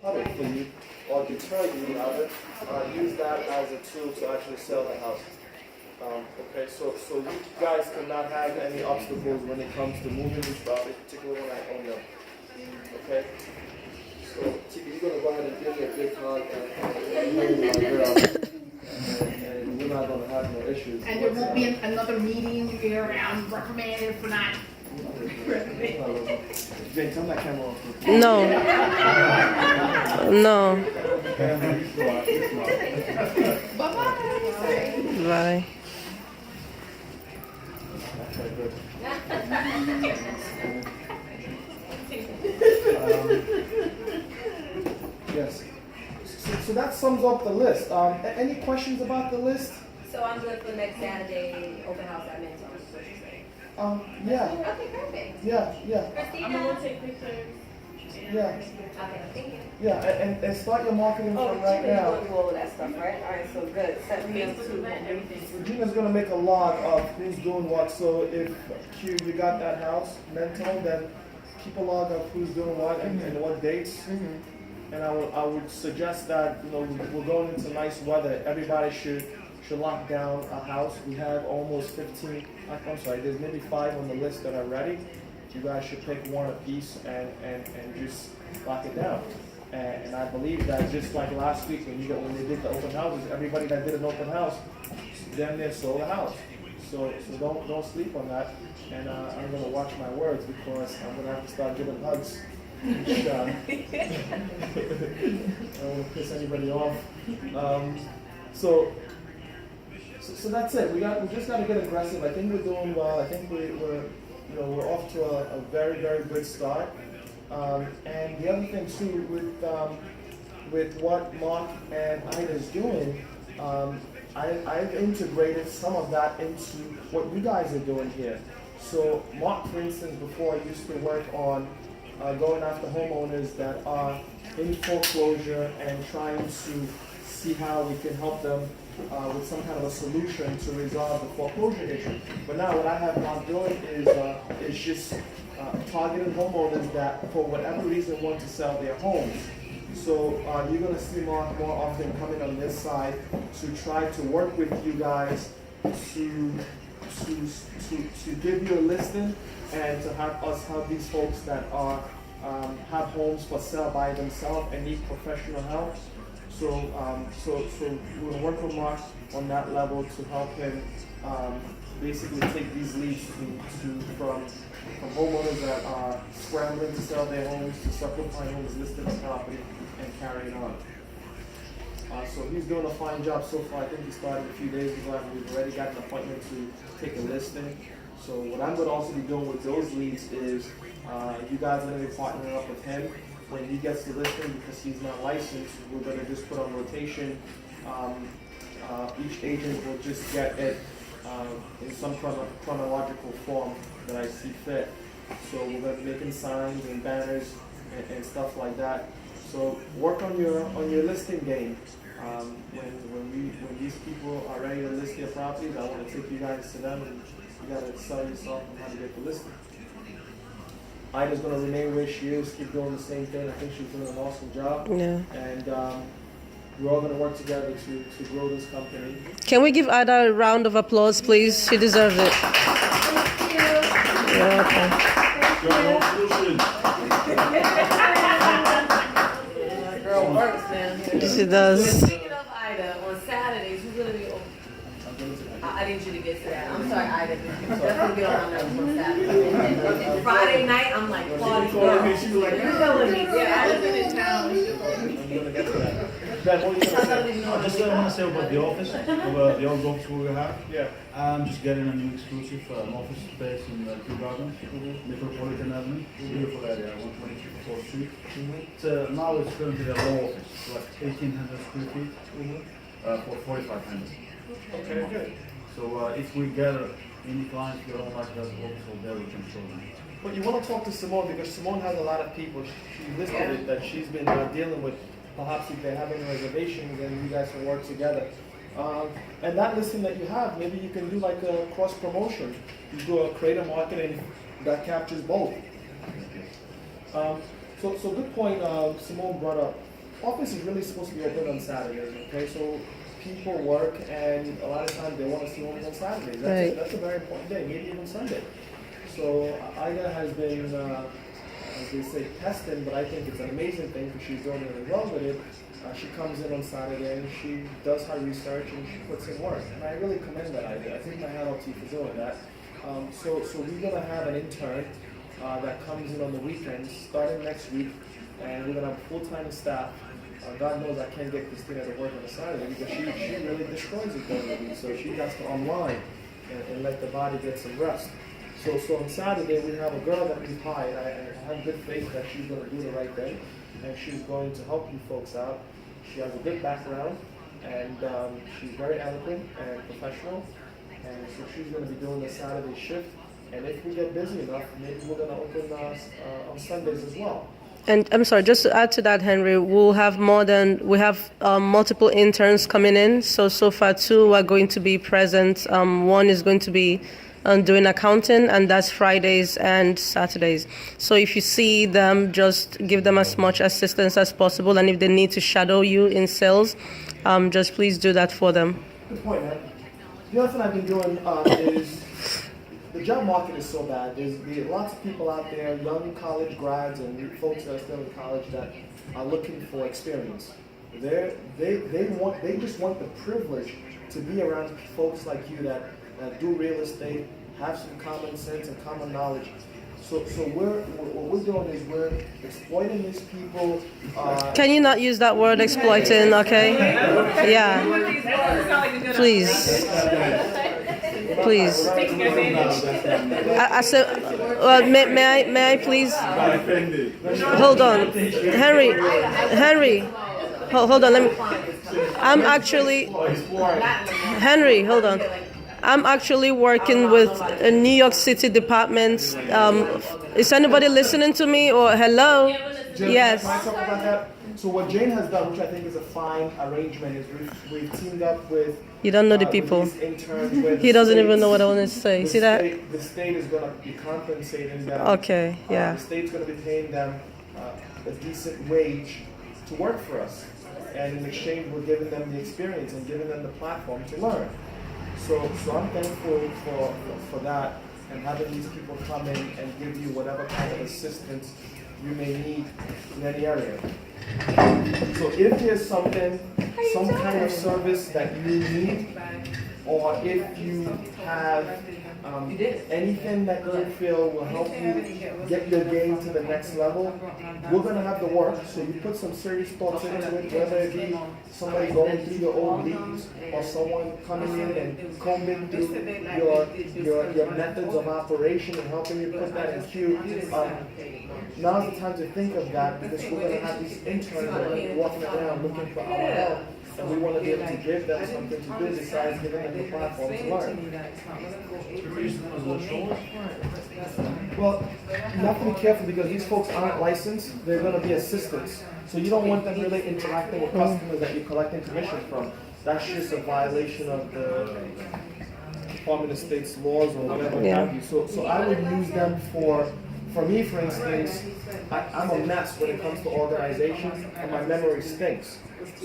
it for you or deter you rather, use that as a tool to actually sell the house. Okay, so you guys cannot have any obstacles when it comes to moving this property, particularly when I own them. Okay? So, Tika, you're going to go ahead and give me a big hug and my girl. And we're not going to have no issues. And there won't be another meeting where I'm reprimanded for not. Jane, turn that camera off. No. No. Bye-bye. Bye. Okay, good. Yes. So that sums up the list. Any questions about the list? So I'm good for next Saturday, open house at Mentor. Yeah. Okay, perfect. Yeah. Christina? I'm gonna take pictures. Yeah. Okay, thank you. Yeah, and start your marketing Oh, from right Gina's now. going through all of that stuff, right? All right, so good. 7 p.m. to Regina's gonna make a log of who's doing what. So if Q, you got that house mental, then keep a log of who's doing what and what dates. And I would suggest that we're going into nice weather. Everybody should lock down a house. We have almost 15. I'm sorry. There's maybe 5 on the list that are ready. You guys should pick one apiece and just lock it down. And I believe that just like last week when they did the open houses, everybody that did an open house, then they sold a house. So don't sleep on that. And I'm gonna watch my words because I'm gonna have to start giving hugs. I don't want to piss anybody off. So that's it. We just got to get aggressive. I think we're doing well. I think we're off to a very, very good start. And the other thing too with what Mark and Ida is doing, I've integrated some of that into what you guys are doing here. So Mark, for instance, before used to work on going after homeowners that are in foreclosure and trying to see how we can help them with some kind of a solution to resolve the foreclosure issue. But now what I have Mark doing is just targeting homeowners that for whatever reason want to sell their homes. So you're going to see Mark more often coming on this side to try to work with you guys to give you a listing and to have us help these folks that are have homes for sale by themselves and need professional help. So we're going to work with Mark on that level to help him basically take these leads from homeowners that are scrambling to sell their homes to supplemental homes listed on property and carrying on. So he's doing a fine job so far. I think he started a few days ago and we've already got an appointment to take a listing. So what I'm going to also be doing with those leads is you guys are going to be partnering up with him. When he gets the listing, because he's not licensed, we're going to just put on rotation. Each agent will just get it in some chronological form that I see fit. So we're going to be making signs and banners and stuff like that. So work on your listing game. When these people are ready to list their properties, I want to take you guys to them and you got to sell yourself on how to get the listing. Ida's going to remain where she is, keep doing the same thing. I think she's doing an awesome job. Yeah. And we're all going to work together to grow this company. Can we give Ada a round of applause, please? She deserves it. Thank you. Yeah, Girl works, man. okay. She does. Speaking of Ida, on Saturday, she's going to be I need you to get to that. I'm sorry, Ida. Definitely get on my nerves on Saturday. And Friday night, I'm like, Claudia, girl. She's like, You're killing me. Yeah, I've been in town. I'm going to get to that. Ben, what are you going to say? I just want to say about the office, about the old office we have. Yeah. I'm just getting a new exclusive office space in Kew Gardens, Metropolitan Avenue, beautiful area, 124th Street. So now it's currently a low office, like 1,800 square feet for 4,500. Okay, good. So if we get any clients that don't like that office over there, we can show them. But you want to talk to Simone because Simone has a lot of people. She listed it that she's been dealing with. Perhaps if they have any reservations, then you guys can work together. And that listing that you have, maybe you can do like a cross promotion. You do a creative marketing that captures both. So good point Simone brought up. office is really supposed to be open on Saturdays, okay? So people work and a lot of times they want to see homes on Saturdays. Right. That's a very important day, maybe even Sunday. So Ida has been, as they say, testing, but I think it's an amazing thing because she's doing really well with it. She comes in on Saturday and she does her research and she puts in work. And I really commend that idea. I think my hat off to you for doing that. So we're going to have an intern that comes in on the weekends starting next week, and we're going to have full-time staff. God knows I can't get Christina to work on a Saturday because she really destroys it during the week. So she has to unwind and let the body get some rest. So on Saturday we have a girl that we've hired. I have good faith that she's going to do the right thing, and she's going to help you folks out. She has a good background, and she's very eloquent and professional, and so she's going to be doing the Saturday shift. And if we get busy enough, maybe we're going to open on Sundays as well. And I'm sorry, just to add to that, Henry, we have multiple interns coming in. So far 2 are going to be present. One is going to be doing accounting, and that's Fridays and Saturdays. So if you see them, just give them as much assistance as possible. And if they need to shadow you in sales, just please do that for them. Good point, man. The other thing I've been doing is, the job market is so bad. There's lots of people out there, young college grads and folks that are still in college that are looking for experience. They just want the privilege to be around folks like you that do real estate, have some common sense and common knowledge. So what we're doing is we're exploiting these people. Can you not use that word exploiting, okay? Yeah. Please. Please. I said, may I please? Hold on. Henry. Hold on, Henry, hold on. I'm actually working with a New York City department. Is anybody listening to me, or hello? Jim, Yes. can I talk about that? So what Jane has done, which I think is a fine arrangement, is we've teamed up with. You don't know the with people. these interns where He the doesn't even states- know what I want to say. the See that? The state is going to be compensating them. Okay, yeah. The state's going to be paying them a decent wage to work for us, and in exchange, we're giving them the experience and giving them the platform to learn. So I'm thankful for that, and having these people come in and give you whatever kind of assistance you may need in any area. So if there's some kind of service that you need, or if you have anything that you feel will help you get your game to the next level, we're going to have the work. So you put some serious thoughts into it, whether it be somebody going through your old leads or someone coming in and combing through your methods of operation and helping you put that in queue. Now's the time to think of that, because we're going to have these interns that are going to be walking around looking for our help, and we want to be able to give them something to do besides giving them the platform to learn. Well, you have to be careful because these folks aren't licensed. They're going to be assistants. So you don't want them really interacting with customers that you're collecting commissions from. That's just a violation of the Department of State's laws or whatever have you. So I would use them for me, for instance, I'm a mess when it comes to organization, and my memory stinks.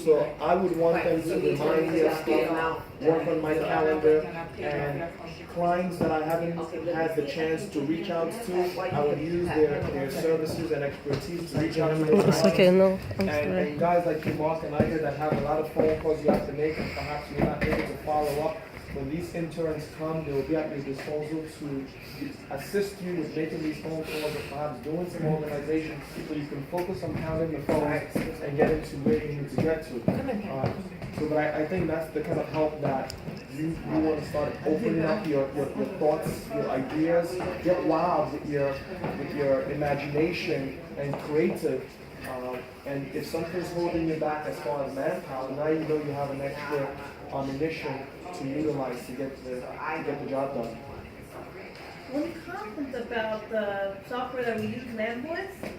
So I would want them to remind me of stuff, work on my calendar, and clients that I haven't had the chance to reach out to, I would use their services and expertise to reach out to them. It's okay, no, I'm And sorry. guys like you, Mark, and I here that have a lot of phone calls you have to make, and perhaps you're not able to follow up. When these interns come, they will be at your disposal to assist you with making these phone calls or perhaps doing some organization so you can focus on counting the phones and get into where you need to get to. But I think that's the kind of help that you want to start opening up your thoughts, your ideas, get wild with your imagination and creative. And if something's holding you back as far as manpower, now you know you have an extra ammunition to utilize to get the job done. One comment about the software that we use, LandVoice.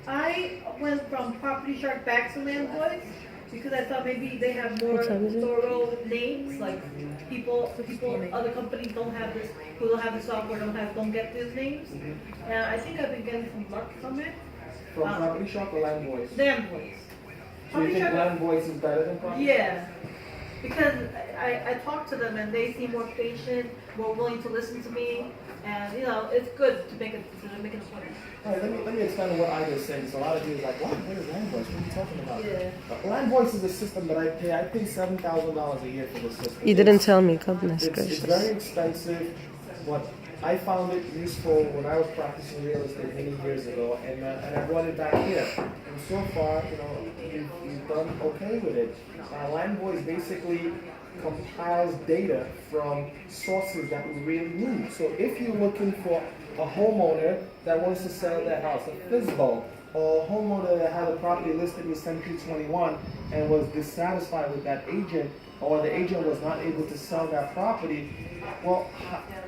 I went from Property Shark back to LandVoice because I thought maybe they have more thorough names, like other companies don't have this, who don't have the software, don't get these names. And I think I've been getting some luck from it. From Property Shark or LandVoice? LandVoice. So you think Shark- Land Voice is better than Property? Yeah, because I talked to them and they seem more patient, more willing to listen to me, and you know, it's good to make a decision, make an appointment. All right, let me explain what I was saying. So a lot of you is like, what is Land Voice? What are you talking about? Yeah. Land Voice is a system that I pay. I pay $7,000 a year for the system. You didn't tell me. Goodness It's gracious. very expensive, but I found it useful when I was practicing real estate many years ago, and I brought it back here. And so far, you know, you've done okay with it. Land Voice basically compiles data from sources that we really need. So if you're looking for a homeowner that wants to sell their house, a FISBO, or a homeowner that had a property listed with 1721 and was dissatisfied with that agent, or the agent was not able to sell that property, well,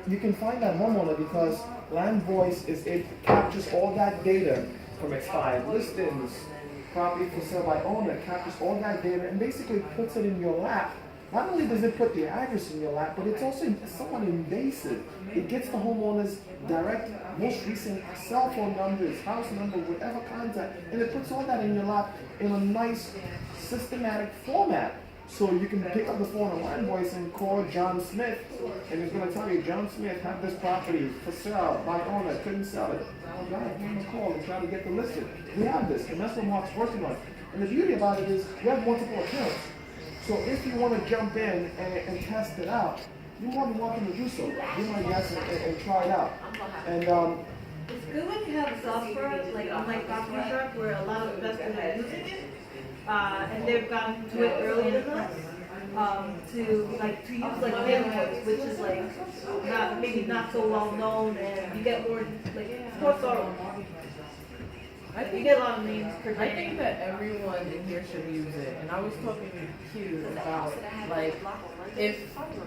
you can find that homeowner because Land Voice it captures all that data from expired listings, property for sale by owner, captures all that data and basically puts it in your lap. Not only does it put the address in your lap, but it's also somewhat invasive. It gets the homeowner's direct, most recent cell phone numbers, house number, whatever contact, and it puts all that in your lap in a nice, systematic format. So you can pick up the phone on Land Voice and call John Smith, and it's going to tell you, John Smith had this property for sale by owner, couldn't sell it. Oh God, give him a call and try to get the listing. We have this, and that's what Mark's working on. And the beauty about it is, we have multiple accounts. So if you want to jump in and test it out, you're more than welcome to do so. Be my guest and try it out. And It's good when you have software, like unlike Property Shark, where a lot of investors are using it, and they've gotten to it earlier than us, to use like Landvoice, which is like maybe not so well known, and you get more like more thorough. You get a lot of names per I day. think that everyone in here should use it. And I was talking to Q about, like, if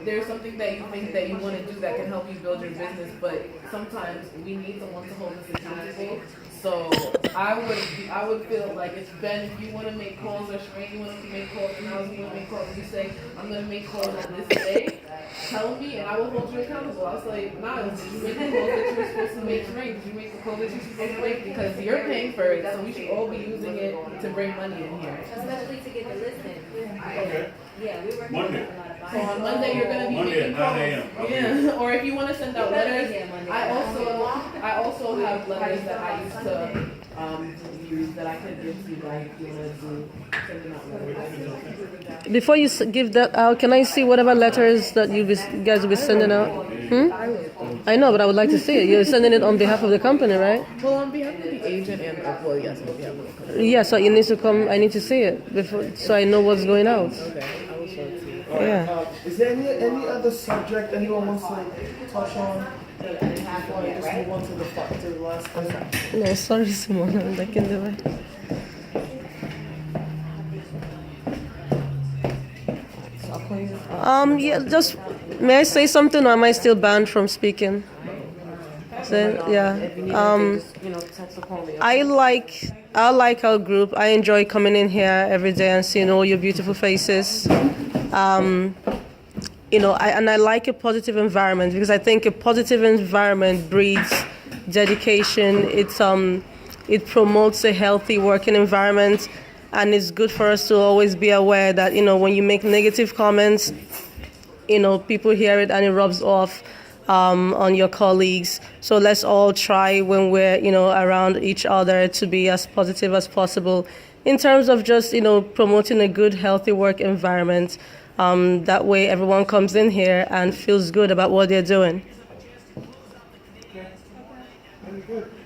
there's something that you think that you want to do that can help you build your business, but sometimes we need someone to hold us accountable. So I would feel like it's Ben, if you want to make calls, or Shereen, you want to make calls, and I was going to make calls, you say, I'm going to make calls on this day, tell me, and I will hold you accountable. I was like, Niles, did you make the calls that you were supposed to make, Shereen? Did you make the calls that you were supposed to make? Because you're paying for it, so we should all be using it to bring money in here. Especially to get the listing. Okay. Yeah, we were Monday. doing a lot of So buying. on Monday, you're gonna be Monday making at calls. 9 a.m. Yeah, or if you wanna send out letters, Yeah, Monday. I also have letters that I used to, use that I could give to you guys if you wanna do, sending out letters. Before you give that out, can I see whatever letters that you guys will be sending out? I know, but I would like to see it. You're sending it on behalf of the company, right? Well, on behalf of the agent and, well, yes, on behalf of the company. Yeah, so it needs to come. I need to see it before, so I know what's going out. Okay, I will show it to you. Yeah. is there any other subject anyone wants to touch on? Before I just move on to the last thing. No, sorry, Simone. I'm back in the way. Yeah, just may I say something, or am I still banned from speaking? So, yeah. I like our group. I enjoy coming in here every day and seeing all your beautiful faces. I like a positive environment because I think a positive environment breeds dedication. It promotes a healthy working environment, and it's good for us to always be aware that when you make negative comments, people hear it and it rubs off on your colleagues. So let's all try when we're around each other to be as positive as possible in terms of just promoting a good, healthy work environment. That way everyone comes in here and feels good about what they're doing.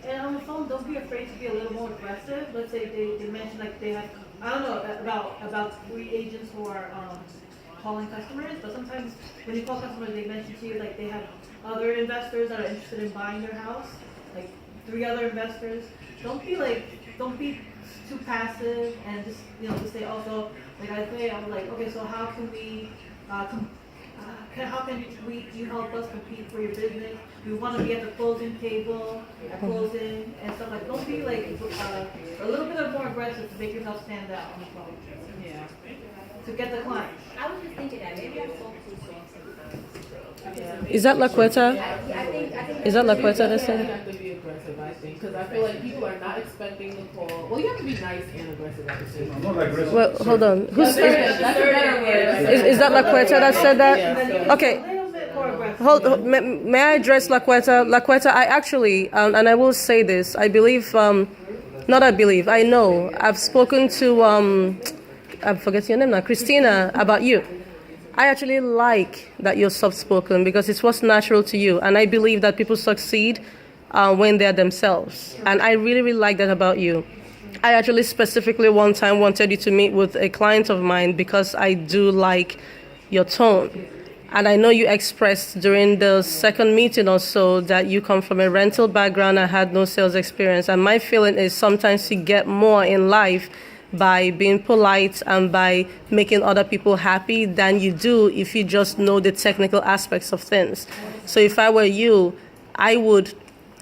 And on the phone, don't be afraid to be a little more aggressive. Let's say they mention like they have, I don't know, about 3 agents who are calling customers, but sometimes when you call customers, they mention to you like they have other investors that are interested in buying their house, like 3 other investors. Don't be too passive and just say also, like I say, I'm like, okay, so how can we, how can you help us compete for your business? We want to be at the closing table, at closing, and stuff like. Don't be like a little bit more aggressive to make yourself stand out on the phone. Yeah. To get the client. I was just thinking that maybe I spoke too soft sometimes. Is that Laqueta? I think Is that Laqueta that You said it? have to be aggressive, I think, because I feel like people are not expecting the call. Well, you have to be nice and aggressive at the same time. Not aggressive. Well, hold on. Who's That's a better word. is that Laqueta that said that? Okay. A little bit more aggressive. May I address Laqueta? Laqueta, I actually, and I will say this, I believe, not I believe, I know, I've spoken to, I'm forgetting your name now, Christina, about you. I actually like that you're soft-spoken because it's what's natural to you. And I believe that people succeed when they're themselves. And I really, really like that about you. I actually specifically one time wanted you to meet with a client of mine because I do like your tone. And I know you expressed during the second meeting or so that you come from a rental background and had no sales experience. And my feeling is sometimes you get more in life by being polite and by making other people happy than you do if you just know the technical aspects of things. So if I were you, I would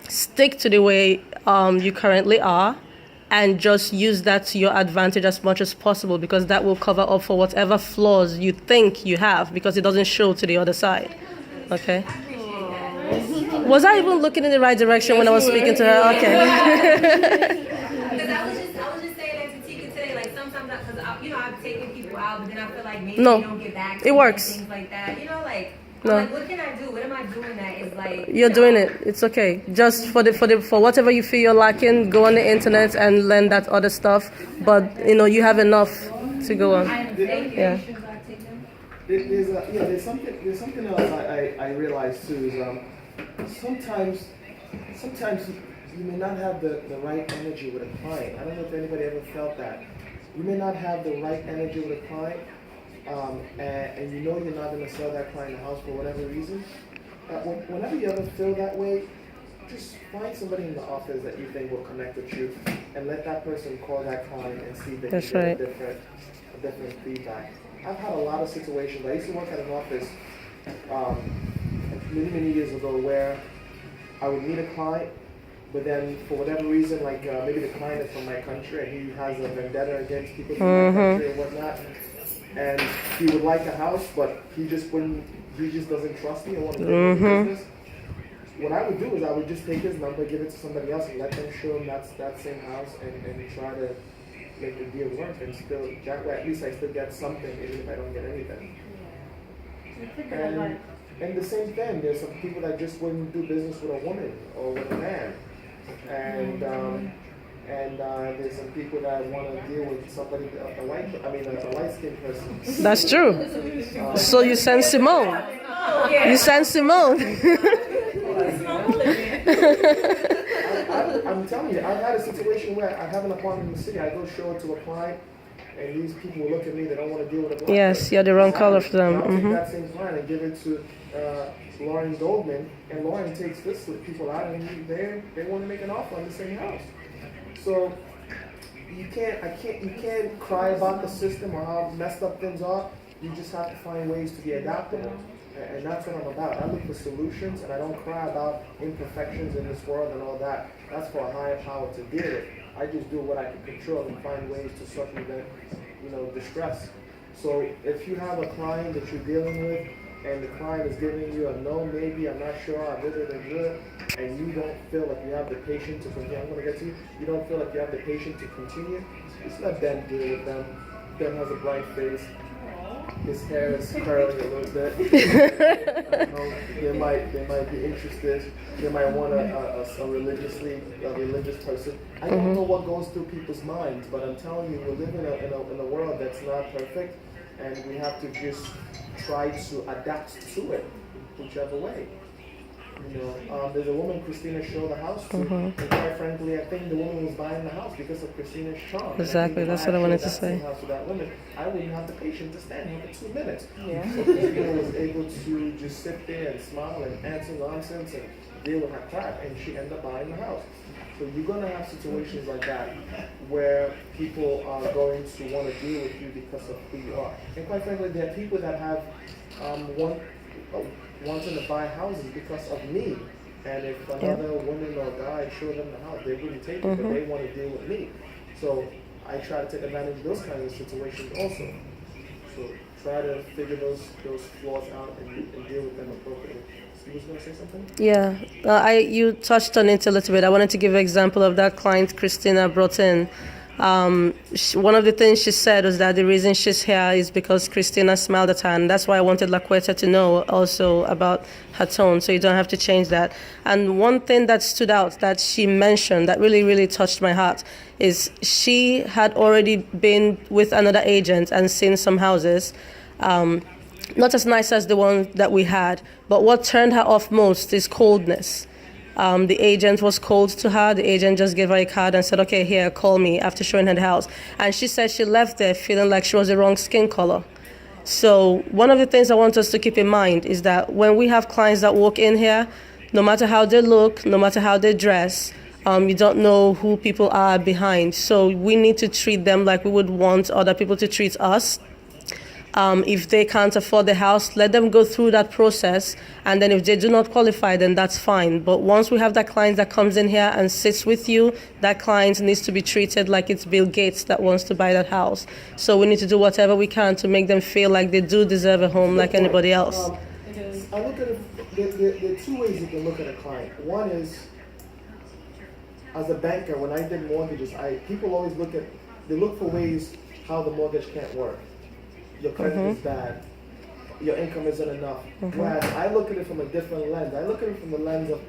stick to the way you currently are and just use that to your advantage as much as possible because that will cover up for whatever flaws you think you have because it doesn't show to the other side. Okay? Was I even looking in the right direction when I was speaking to her? Okay. Because I was just saying that to Tika today. Like sometimes, I've taken people out, but then I feel like maybe No, they don't get back. To it me works. and things like that. I'm No. like, what can I do? What am I doing that is like? You're doing it. It's okay. Just for whatever you feel you're lacking, go on the internet and learn that other stuff. But you have enough to go on. Yeah. There's something else I realize too is sometimes you may not have the right energy with a client. I don't know if anybody ever felt that. You may not have the right energy with a client, and you know you're not going to sell that client a house for whatever reason. Whenever you ever feel that way, just find somebody in the office that you think will connect with you, and let that person call that client and see if they That's can right. get a different feedback. I've had a lot of situations. I used to work at an office many years ago where I would meet a client, but then for whatever reason, like maybe the client is from my country and he has a vendetta against people from my country and whatnot, and he would like a house, but he just doesn't trust me and want to do business. What I would do is I would just take his number, give it to somebody else, and let them show him that same house and try to make the deal work, and still, that way at least I still get something, even if I don't get anything. And the same thing, there's some people that just wouldn't do business with a woman or with a man, and there's some people that want to deal with somebody, a light-skinned person. That's true. So you send Simone. You send Simone. I'm telling you, I've had a situation where I have an apartment in the city, I go show it to a client, and these people will look at me, they don't want to deal with a black Yes, person. you're the wrong color for them. I'll take that same client and give it to Lauren Goldman, and Lauren takes this people out, and they want to make an offer on the same house. So you can't cry about the system or how messed up things are. You just have to find ways to be adaptable. And that's what I'm about. I look for solutions, and I don't cry about imperfections in this world and all that. That's for a higher power to deal with. I just do what I can control and find ways to circumvent, distress. So if you have a client that you're dealing with, and the client is giving you a no, maybe, I'm not sure, and you don't feel like you have the patience to continue, I'm going to get to you, you don't feel like you have the patience to continue, just let Ben deal with them. Ben has a bright face. His hair is curling a little bit. They might be interested. They might want a religious person. I don't know what goes through people's minds, but I'm telling you, we live in a world that's not perfect, and we have to just try to adapt to it, whichever way. There's a woman Christina showed the house to, and quite frankly, I think the woman was buying the house because of Christina's charm. Exactly, that's what I wanted to say. House to that woman, I wouldn't have the patience to stand here for 2 minutes. So Christina was able to just sit there and smile and answer nonsense and deal with her crap, and she ended up buying the house. So you're going to have situations like that where people are going to want to deal with you because of who you are. And quite frankly, there are people that have wanting to buy houses because of me. And if another woman or guy showed them the house, they wouldn't take it, but they want to deal with me. So I try to take advantage of those kinds of situations also. So try to figure those flaws out and deal with them appropriately. You was going to say something? Yeah, you touched on it a little bit. I wanted to give an example of that client Christina brought in. One of the things she said was that the reason she's here is because Christina smiled at her, and that's why I wanted Laqueta to know also about her tone, so you don't have to change that. And one thing that stood out that she mentioned that really, really touched my heart is she had already been with another agent and seen some houses. Not as nice as the one that we had, but what turned her off most is coldness. The agent was cold to her. The agent just gave her a card and said, okay, here, call me, after showing her the house. And she said she left there feeling like she was the wrong skin color. So one of the things I want us to keep in mind is that when we have clients that walk in here, no matter how they look, no matter how they dress, you don't know who people are behind. So we need to treat them like we would want other people to treat us. If they can't afford the house, let them go through that process. And then if they do not qualify, then that's fine. But once we have that client that comes in here and sits with you, that client needs to be treated like it's Bill Gates that wants to buy that house. So we need to do whatever we can to make them feel like they do deserve a home like anybody else. I look at it, there are two ways you can look at a client. One is, as a banker, when I did mortgages, people always look for ways how the mortgage can't work. Your credit is bad, your income isn't enough. Whereas I look at it from a different lens. I look at it from the lens of,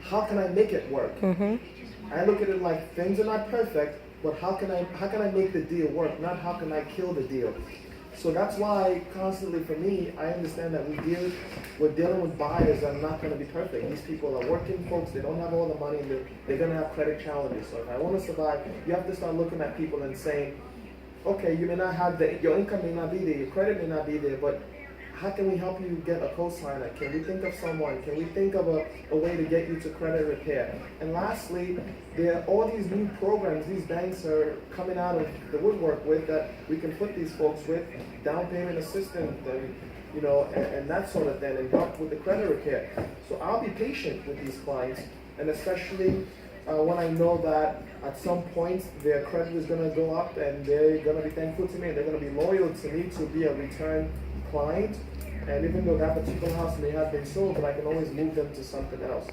how can I make it work? I look at it like, things are not perfect, but how can I make the deal work? Not how can I kill the deal. So that's why constantly for me, I understand that we're dealing with buyers that are not going to be perfect. These people are working folks, they don't have all the money, and they're going to have credit challenges. So if I want to survive, you have to start looking at people and saying, okay, you may not have your income may not be there, your credit may not be there, but how can we help you get a co-signer? Can we think of someone? Can we think of a way to get you to credit repair? And lastly, there are all these new programs these banks are coming out of the woodwork with that we can put these folks with, down payment assistance and that sort of thing, and help with the credit repair. So I'll be patient with these clients, and especially when I know that at some point their credit is going to go up and they're going to be thankful to me and they're going to be loyal to me to be a return client. And even though that particular house may have been sold, but I can always move them to something else.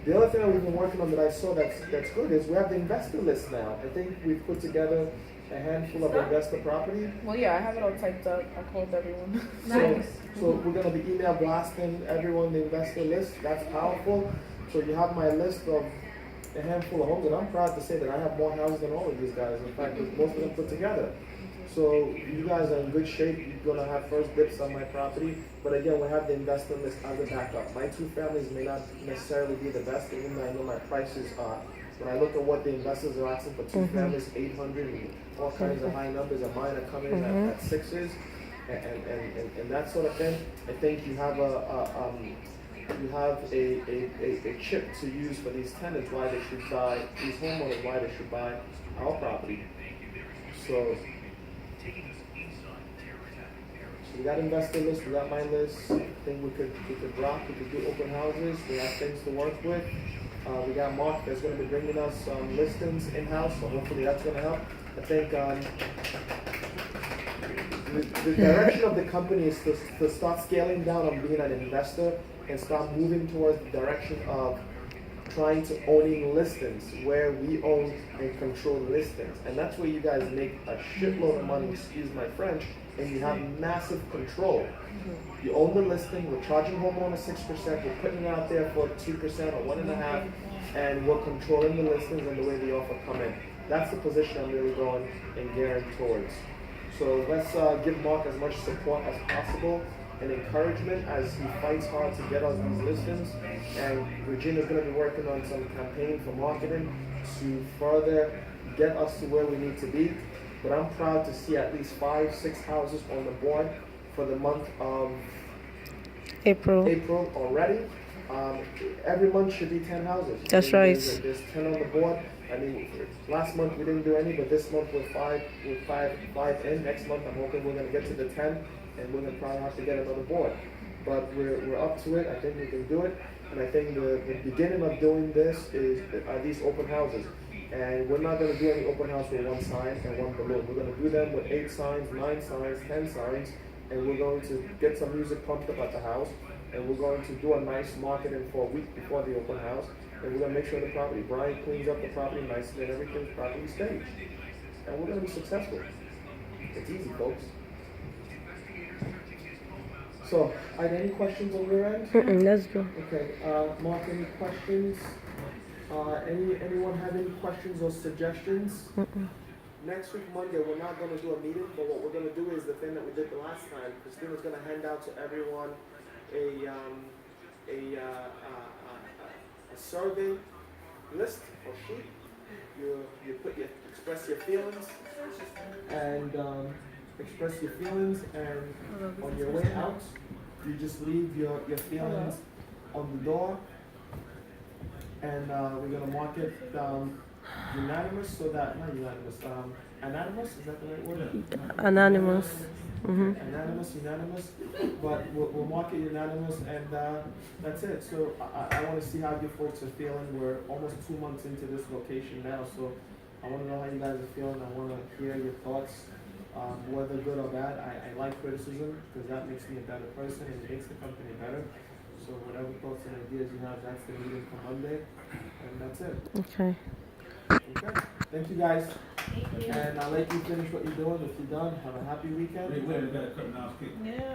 The other thing that we've been working on that I saw that's good is we have the investor list now. I think we've put together a handful of investor property. Well, yeah, I have it all typed up. I called everyone. So we're going to be email blasting everyone the investor list. That's powerful. So you have my list of a handful of homes, and I'm proud to say that I have more houses than all of these guys. In fact, most of them put together. So you guys are in good shape. You're gonna have first dips on my property. But again, we have the investor list as a backup. My two families may not necessarily be the best, even though I know my prices are. When I look at what the investors are asking for two families, 800 and all kinds of high numbers, and mine are coming in at sixes, and that sort of thing. I think you have a chip to use for these tenants why they should buy, these homeowners why they should buy our property. So we got investor list, we got my list. I think we could rock, we could do open houses, we have things to work with. We got Mark that's going to be bringing us listings in-house, so hopefully that's going to help. I think the direction of the company is to start scaling down on being an investor and start moving towards the direction of trying to owning listings, where we own and control listings. And that's where you guys make a shitload of money, excuse my French, and you have massive control. You own the listing, we're charging homeowners 6%, we're putting it out there for 2% or 1.5%, and we're controlling the listings and the way the offer come in. That's the position I'm really going and gearing towards. So let's give Mark as much support as possible and encouragement as he fights hard to get us these listings. And Regina's going to be working on some campaign for marketing to further get us to where we need to be. But I'm proud to see at least 5-6 houses on the board for the month of April already. Every month should be 10 houses. That's right. There's 10 on the board. I mean, last month we didn't do any, but this month we're five in. Next month I'm hoping we're going to get to the 10, and we're going to probably have to get another board. But we're up to it. I think we can do it. And I think the beginning of doing this are these open houses. And we're not going to do any open house with one sign and one balloon. We're going to do them with 8 signs, 9 signs, 10 signs, and we're going to get some music pumped up at the house, and we're going to do a nice marketing for a week before the open house, and we're going to make sure the property, Brian cleans up the property nicely and everything's properly staged. and we're gonna be successful. It's easy, folks. So, are there any questions on your end? Let's go. Okay, Mark, any questions? Anyone have any questions or suggestions? Next week, Monday, we're not gonna do a meeting, but what we're gonna do is the thing that we did the last time. Christina's gonna hand out to everyone a survey list or sheet. You express your feelings and on your way out, you just leave your feelings on the door, and we're gonna mark it unanimous, so that not unanimous, anonymous, is that the right word? Anonymous. Unanimous, but we'll mark it unanimous, and that's it. So I want to see how you folks are feeling. We're almost 2 months into this location now, so I want to know how you guys are feeling. I want to hear your thoughts, whether good or bad. I like criticism because that makes me a better person and it makes the company better. So whatever thoughts and ideas you have, that's the meeting for Monday, and that's it. Okay. Okay. Thank you guys. And I'll let you finish what you're doing. If you're done, have a happy weekend. Wait, we gotta cut now, Yeah.